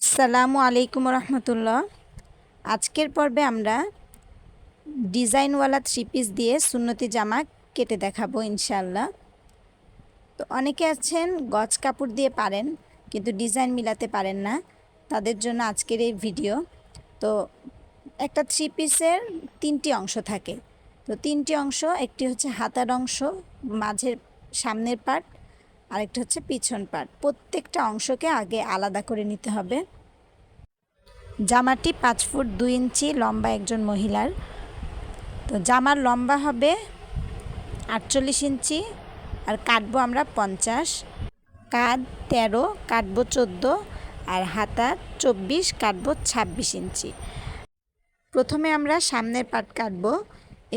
আসসালামু আলাইকুম রহমতুল্লাহ। আজকের পর্বে আমরা ডিজাইনওয়ালা থ্রি পিস দিয়ে সুন্নতি জামা কেটে দেখাবো ইনশাআল্লাহ। তো অনেকে আছেন গজ কাপড় দিয়ে পারেন কিন্তু ডিজাইন মিলাতে পারেন না, তাদের জন্য আজকের এই ভিডিও। তো একটা থ্রি পিসের তিনটি অংশ থাকে। তো তিনটি অংশ, একটি হচ্ছে হাতার অংশ, মাঝের সামনের পার্ট, আরেকটা হচ্ছে পিছন পার্ট। প্রত্যেকটা অংশকে আগে আলাদা করে নিতে হবে। জামাটি 5 ফুট 2 ইঞ্চি লম্বা একজন মহিলার। তো জামার লম্বা হবে 48 ইঞ্চি আর কাটবো আমরা 50। কাঁধ 13, কাটবো 14, আর হাতা 24, কাটবো 26 ইঞ্চি। প্রথমে আমরা সামনের পাট কাটবো।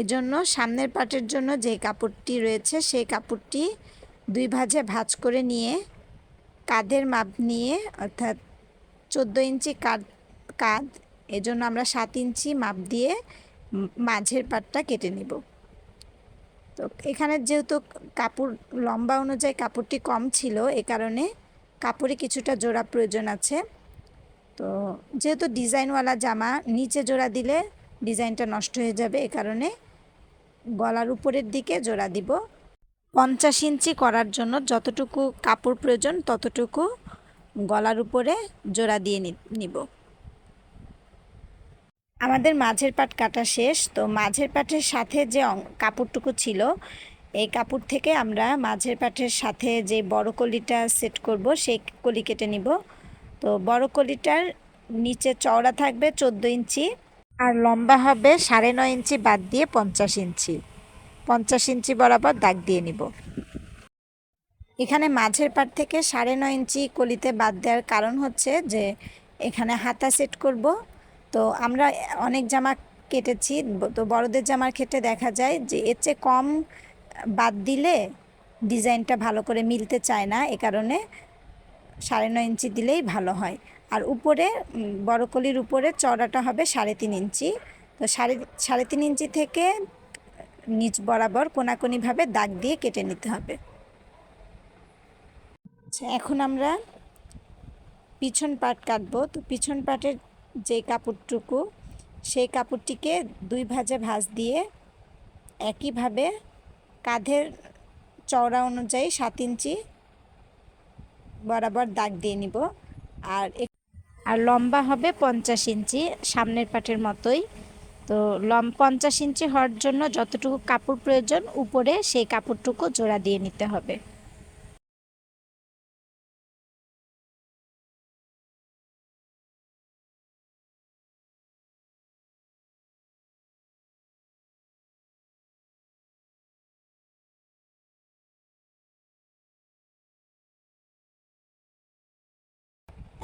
এজন্য সামনের পাটের জন্য যে কাপড়টি রয়েছে সেই কাপড়টি 2 ভাঁজে ভাঁজ করে নিয়ে কাঁধের মাপ নিয়ে, অর্থাৎ 14 ইঞ্চি কাঁধ, এজন্য আমরা 7 ইঞ্চি মাপ দিয়ে মাঝের পাটটা কেটে নিব। তো এখানে যেহেতু কাপড় লম্বা অনুযায়ী কাপড়টি কম ছিল, এ কারণে কাপড়ে কিছুটা জোড়া প্রয়োজন আছে। তো যেহেতু ডিজাইনওয়ালা জামা, নিচে জোড়া দিলে ডিজাইনটা নষ্ট হয়ে যাবে, এ কারণে গলার উপরের দিকে জোড়া দিব। 50 ইঞ্চি করার জন্য যতটুকু কাপড় প্রয়োজন ততটুকু গলার উপরে জোড়া দিয়ে নিব। আমাদের মাঝের পাট কাটা শেষ। তো মাঝের পাটের সাথে যে কাপড়টুকু ছিল, এই কাপড় থেকে আমরা মাঝের পাটের সাথে যে বড় কলিটা সেট করব সেই কলি কেটে নিব। তো বড় কলিটার নিচে চওড়া থাকবে 14 ইঞ্চি আর লম্বা হবে 9.5 ইঞ্চি বাদ দিয়ে 50 ইঞ্চি। 50 ইঞ্চি বরাবর দাগ দিয়ে নিব। এখানে মাঝের পাট থেকে 9.5 ইঞ্চি কলিতে বাদ দেওয়ার কারণ হচ্ছে যে এখানে হাতা সেট করব। তো আমরা অনেক জামা কেটেছি, তো বড়দের জামার ক্ষেত্রে দেখা যায় যে এর চেয়ে কম বাদ দিলে ডিজাইনটা ভালো করে মিলতে চায় না, এ কারণে 9.5 ইঞ্চি দিলেই ভালো হয়। আর উপরে বড় কলির উপরে চওড়াটা হবে 3.5 ইঞ্চি। তো 3.5 ইঞ্চি থেকে নিচ বরাবর কোনাকুনিভাবে দাগ দিয়ে কেটে নিতে হবে। আচ্ছা, এখন আমরা পিছন পাট কাটবো। তো পিছন পাটের যে কাপড়টুকু, সেই কাপড়টিকে 2 ভাঁজে ভাঁজ দিয়ে একইভাবে কাঁধের চওড়া অনুযায়ী 7 ইঞ্চি বরাবর দাগ দিয়ে নিব। আর লম্বা হবে 50 ইঞ্চি, সামনের পাটের মতোই। তো 50 ইঞ্চি হওয়ার জন্য যতটুকু কাপড় প্রয়োজন উপরে সেই কাপড়টুকু জোড়া দিয়ে নিতে হবে।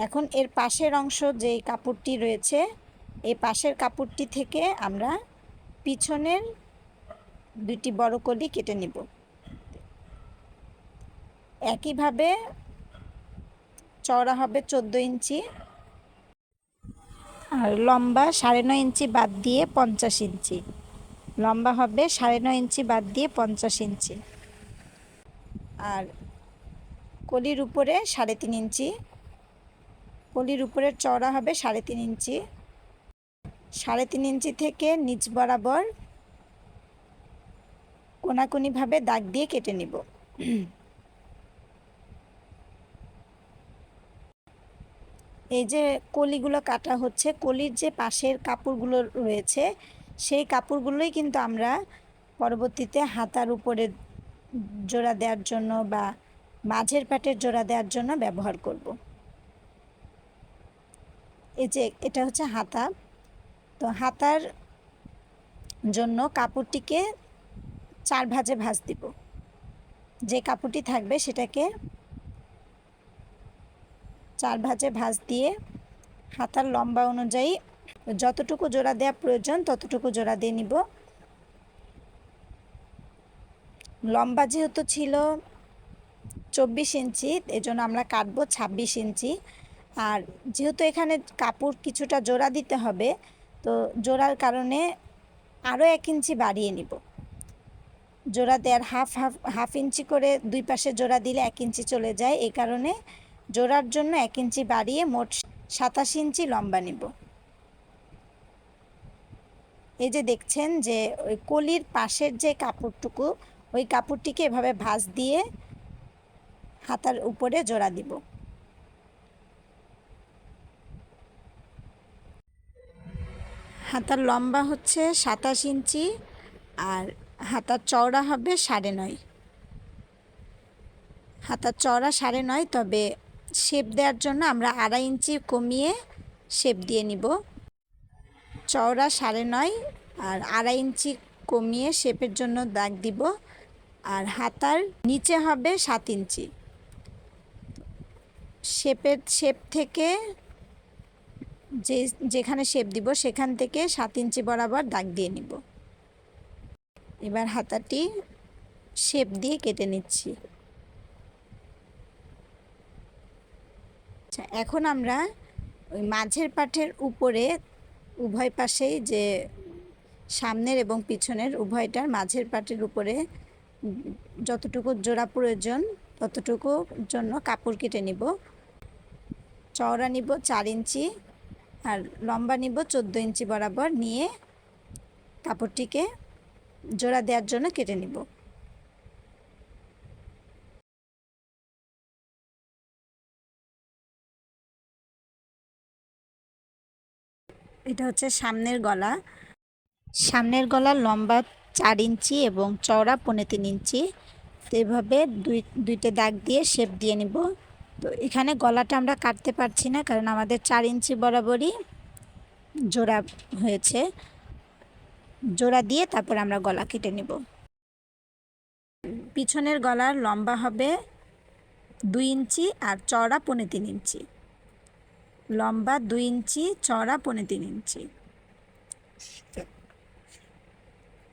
এখন এর পাশের অংশ যেই কাপড়টি রয়েছে, এই পাশের কাপড়টি থেকে আমরা পিছনের 2টি বড় কলি কেটে নিব। একইভাবে চওড়া হবে 14 ইঞ্চি আর লম্বা 9.5 ইঞ্চি বাদ দিয়ে 50 ইঞ্চি। লম্বা হবে 9.5 ইঞ্চি বাদ দিয়ে 50 ইঞ্চি। আর কলির উপরে 3.5 ইঞ্চি। কলির উপরের চওড়া হবে 3.5 ইঞ্চি। 3.5 ইঞ্চি থেকে নিচ বরাবর কোনাকুনিভাবে দাগ দিয়ে কেটে নিব। এই যে কলিগুলো কাটা হচ্ছে, কলির যে পাশের কাপড়গুলো রয়েছে সেই কাপড়গুলোই কিন্তু আমরা পরবর্তীতে হাতার উপরে জোড়া দেওয়ার জন্য বা মাঝের পাটের জোড়া দেওয়ার জন্য ব্যবহার করব। এই যে এটা হচ্ছে হাতা। তো হাতার জন্য কাপড়টিকে 4 ভাঁজে ভাঁজ দিব। যে কাপড়টি থাকবে সেটাকে 4 ভাঁজে ভাঁজ দিয়ে হাতার লম্বা অনুযায়ী যতটুকু জোড়া দেওয়া প্রয়োজন ততটুকু জোড়া দিয়ে নিব। লম্বা যেহেতু ছিল 24 ইঞ্চি, এজন্য আমরা কাটবো 26 ইঞ্চি। আর যেহেতু এখানে কাপড় কিছুটা জোড়া দিতে হবে, তো জোড়ার কারণে আরও 1 ইঞ্চি বাড়িয়ে নিব। জোড়া দেওয়ার হাফ ইঞ্চি করে 2 পাশে জোড়া দিলে 1 ইঞ্চি চলে যায়, এই কারণে জোড়ার জন্য 1 ইঞ্চি বাড়িয়ে মোট 27 ইঞ্চি লম্বা নিব। এই যে দেখছেন যে ওই কলির পাশের যে কাপড়টুকু, ওই কাপড়টিকে এভাবে ভাঁজ দিয়ে হাতার উপরে জোড়া দিব। হাতার লম্বা হচ্ছে 27 ইঞ্চি আর হাতার চওড়া হবে 9.5। হাতার চওড়া 9.5, তবে শেপ দেওয়ার জন্য আমরা 2.5 ইঞ্চি কমিয়ে শেপ দিয়ে নিব। চওড়া 9.5 আর 2.5 ইঞ্চি কমিয়ে শেপের জন্য দাগ দিব। আর হাতার নিচে হবে 7 ইঞ্চি। শেপ থেকে যেখানে শেপ দিব সেখান থেকে 7 ইঞ্চি বরাবর দাগ দিয়ে নিব। এবার হাতাটি শেপ দিয়ে কেটে নিচ্ছি। আচ্ছা, এখন আমরা ওই মাঝের পাটের উপরে উভয় পাশেই, যে সামনের এবং পিছনের উভয়টার মাঝের পাটের উপরে যতটুকু জোড়া প্রয়োজন ততটুকু জন্য কাপড় কেটে নিব। চওড়া নিব 4 ইঞ্চি আর লম্বা নিব 14 ইঞ্চি বরাবর নিয়ে কাপড়টিকে জোড়া দেওয়ার জন্য কেটে নিব। এটা হচ্ছে সামনের গলা। সামনের গলার লম্বা 4 ইঞ্চি এবং চওড়া 3.25 ইঞ্চি। তো এভাবে দুইটা দাগ দিয়ে শেপ দিয়ে নিব। তো এখানে গলাটা আমরা কাটতে পারছি না, কারণ আমাদের 4 ইঞ্চি বরাবরই জোড়া হয়েছে। জোড়া দিয়ে তারপর আমরা গলা কেটে নিব। পিছনের গলার লম্বা হবে 2 ইঞ্চি আর চওড়া 3.25 ইঞ্চি। লম্বা 2 ইঞ্চি, চওড়া 3.25 ইঞ্চি।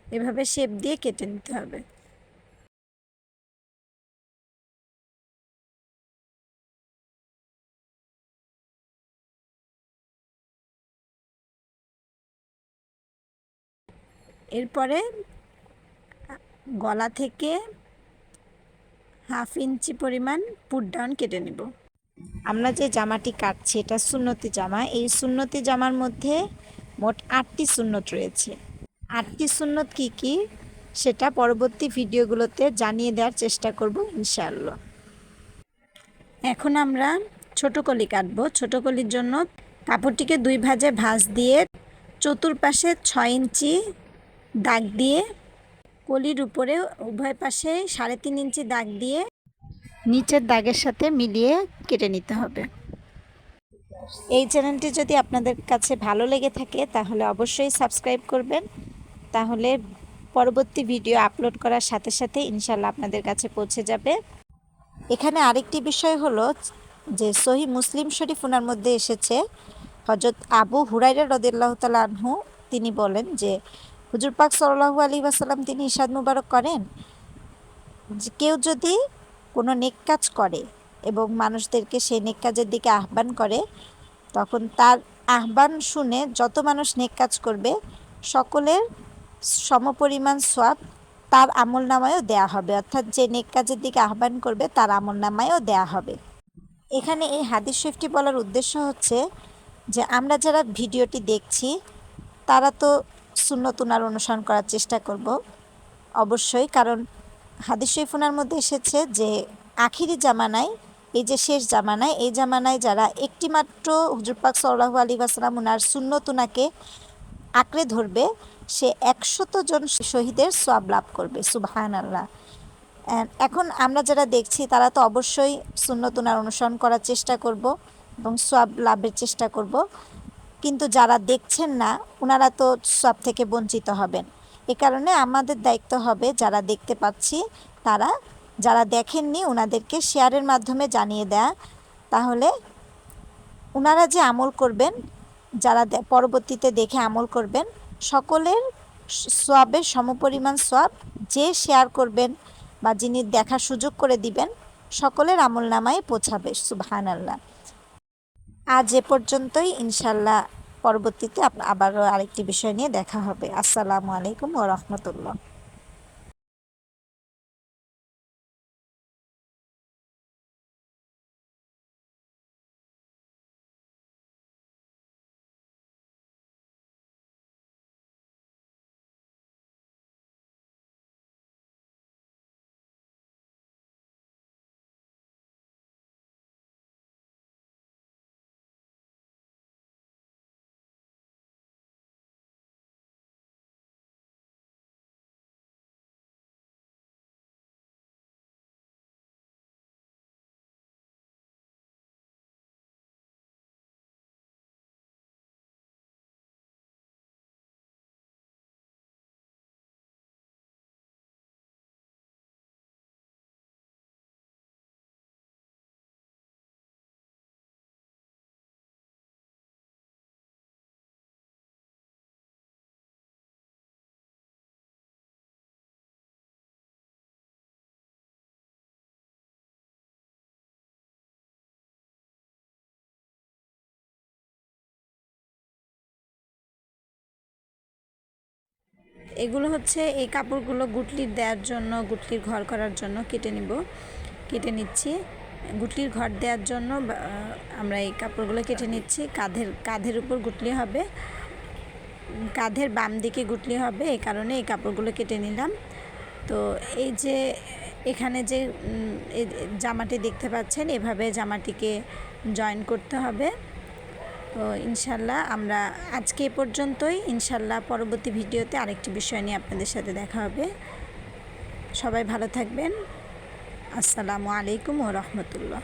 এভাবে শেপ দিয়ে কেটে নিতে হবে। এরপরে গলা থেকে 1/2 ইঞ্চি পরিমাণ পুট ডাউন কেটে নেব। আমরা যে জামাটি কাটছি এটা সুন্নতি জামা। এই সুন্নতি জামার মধ্যে মোট 8টি সুন্নত রয়েছে। 8টি সুন্নত কি কি সেটা পরবর্তী ভিডিওগুলোতে জানিয়ে দেওয়ার চেষ্টা করব ইনশাআল্লাহ। এখন আমরা ছোট কলি কাটবো। ছোট কলির জন্য কাপড়টিকে 2 ভাঁজে ভাঁজ দিয়ে চতুর্পাশে 6 ইঞ্চি দাগ দিয়ে কলির উপরে উভয় পাশে 3.5 ইঞ্চি দাগ দিয়ে নিচের দাগের সাথে মিলিয়ে কেটে নিতে হবে। এই চ্যানেলটি যদি আপনাদের কাছে ভালো লেগে থাকে তাহলে অবশ্যই সাবস্ক্রাইব করবেন, তাহলে পরবর্তী ভিডিও আপলোড করার সাথে সাথে ইনশাআল্লাহ আপনাদের কাছে পৌঁছে যাবে। এখানে আরেকটি বিষয় হলো যে সহি মুসলিম শরীফ ওনার মধ্যে এসেছে, হযরত আবু হুরায়রা রাদিয়াল্লাহু তাআলা আনহু তিনি বলেন যে হুজুর পাক সাল্লাল্লাহু আলাইহি ওয়াসাল্লাম তিনি ইরশাদ মুবারক করেন যে কেউ যদি কোনো নেক কাজ করে এবং মানুষদেরকে সেই নেক কাজের দিকে আহ্বান করে, তখন তার আহ্বান শুনে যত মানুষ নেক কাজ করবে সকলের সমপরিমাণ সওয়াব তার আমলনামায়ও দেয়া হবে। অর্থাৎ যে নেক কাজের দিকে আহ্বান করবে তার আমলনামায়ও দেয়া হবে। এখানে এই হাদিস শরীফটি বলার উদ্দেশ্য হচ্ছে যে আমরা যারা ভিডিওটি দেখছি তারা তো সুন্নত ওনার অনুসরণ করার চেষ্টা করব অবশ্যই, কারণ হাদিস শরীফ ওনার মধ্যে এসেছে যে আখিরি জামানায়, এই যে শেষ জামানায়, এই জামানায় যারা একটিমাত্র হুজুর পাক সাল্লাল্লাহু আলাইহি ওয়াসাল্লাম ওনার সুন্নত ওনাকে আঁকড়ে ধরবে সে 100 জন শহীদের সওয়াব লাভ করবে। সুবহানাল্লাহ। এখন আমরা যারা দেখছি তারা তো অবশ্যই সুন্নত ওনার অনুসরণ করার চেষ্টা করব এবং সওয়াব লাভের চেষ্টা করব, কিন্তু যারা দেখছেন না ওনারা তো সওয়াব থেকে বঞ্চিত হবেন। এ কারণে আমাদের দায়িত্ব হবে যারা দেখতে পাচ্ছি তারা, যারা দেখেননি ওনাদেরকে শেয়ারের মাধ্যমে জানিয়ে দেয়া, তাহলে ওনারা যে আমল করবেন, যারা পরবর্তীতে দেখে আমল করবেন সকলের সওয়াবের সমপরিমাণ সওয়াব যে শেয়ার করবেন বা যিনি দেখার সুযোগ করে দিবেন সকলের আমলনামায় পৌঁছাবে। সুবহানাল্লাহ। আজ এ পর্যন্তই, ইনশাআল্লাহ পরবর্তীতে আবারও আরেকটি বিষয় নিয়ে দেখা হবে। আসসালামু আলাইকুম ওয়া রাহমাতুল্লাহ। এগুলো হচ্ছে এই কাপড়গুলো গুটলির দেওয়ার জন্য, গুটলির ঘর করার জন্য কেটে নিচ্ছি। গুটলির ঘর দেওয়ার জন্য আমরা এই কাপড়গুলো কেটে নিচ্ছি। কাঁধের উপর গুটলি হবে, কাঁধের বাম দিকে গুটলি হবে, এই কারণে এই কাপড়গুলো কেটে নিলাম। তো এই যে এখানে যে জামাটি দেখতে পাচ্ছেন, এভাবে জামাটিকে জয়েন করতে হবে। তো ইনশাল্লাহ আমরা আজকে এ পর্যন্তই। ইনশাল্লাহ পরবর্তী ভিডিওতে আরেকটি বিষয় নিয়ে আপনাদের সাথে দেখা হবে। সবাই ভালো থাকবেন। আসসালামু আলাইকুম ওয়া রাহমাতুল্লাহ।